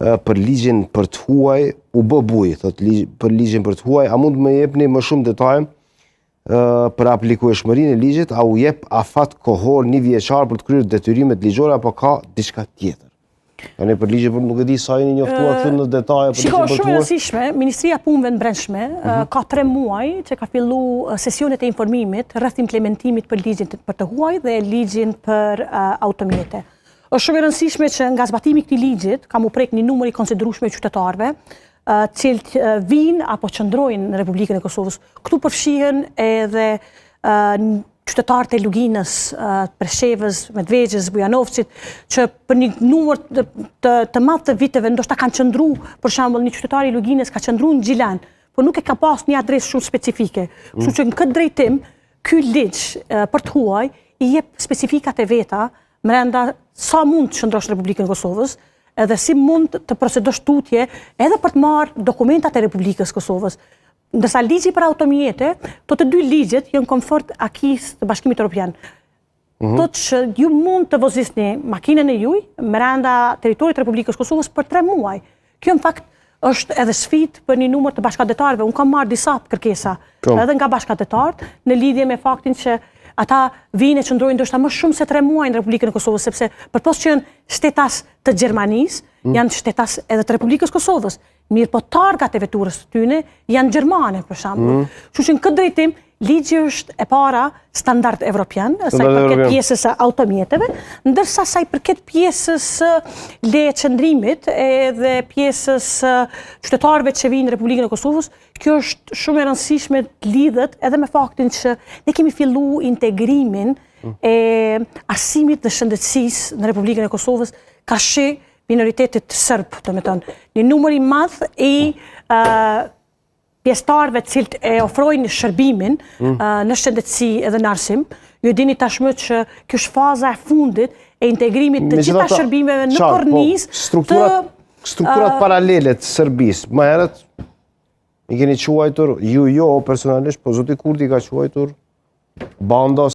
për ligjin për të huaj u bë buj, për ligjin për të huaj, a mund më jepni më shumë detaj për aplikueshmërinë e ligjit, a u jep afat kohor 1 vjeçar për të kryer detyrimet ligjore apo ka diçka tjetër? Tani për ligjin nuk e di sa jeni njoftuar këtu në detaje për ligjin për të huaj. Shumë e rëndësishme, Ministria e Punëve Brendshme ka 3 muaj që ka fillu sesionet e informimit rreth implementimit për ligjin për të huaj dhe ligjin për automjete. Është shumë e rëndësishme që nga zbatimi i këtij ligjit ka mu prek një numër i konsiderueshëm qytetarëve, cilët vinë apo qëndrojnë në Republikën e Kosovës. Këtu përfshihen edhe qytetarët e Luginës, Preshevës, Medvegjës, Bujanovcit, që për një numër të madh të viteve ndoshta kanë qëndruar, për shembull, një qytetar i Luginës ka qëndruar në Gjilan, por nuk e ka pas një adresë shumë specifike. Kështu që në këtë drejtim, ky ligj për të huaj i jep specifikat e veta brenda sa mund të qëndrosh në Republikën e Kosovës, edhe si mund të procedosh tutje edhe për të marrë dokumentat e Republikës Kosovës. Ndërsa ligji për automjete, të 2 ligjet janë konfort akis të Bashkimit Evropian. Thotë që ju mund të vozisni makinën e juaj brenda territorit të Republikës Kosovës për 3 muaj. Kjo në fakt është edhe sfidë për një numër të bashkëdhetarëve. Unë kam marrë disa kërkesa edhe nga bashkëdhetarët në lidhje me faktin që ata vinë e qëndrojnë ndoshta më shumë se 3 muaj në Republikën e Kosovës, sepse përpos që janë shtetas të Gjermanisë, janë shtetas edhe të Republikës Kosovës. Mirë po targat e veturës të tyne janë gjermane, për shembull. Kështu që në këtë drejtim, ligji është e para standard evropian, sa i përket pjesës së automjeteve, ndërsa sa i përket pjesës leje qëndrimit edhe pjesës qytetarëve që vinë në Republikën e Kosovës, kjo është shumë e rëndësishme lidhet edhe me faktin që ne kemi fillu integrimin e arsimit dhe shëndetësisë në Republikën e Kosovës ka shi minoritetit sërb, domethënë, një numër i madh i pjesëtarëve të cilët e ofrojnë shërbimin në shëndetësi edhe në arsim. Ju e dini tashmë që kjo është faza e fundit e integrimit të gjitha shërbimeve në kornizë. Strukturat paralele të Serbisë, më herët i keni quajtur, ju jo personalisht, po zoti Kurti ka quajtur banda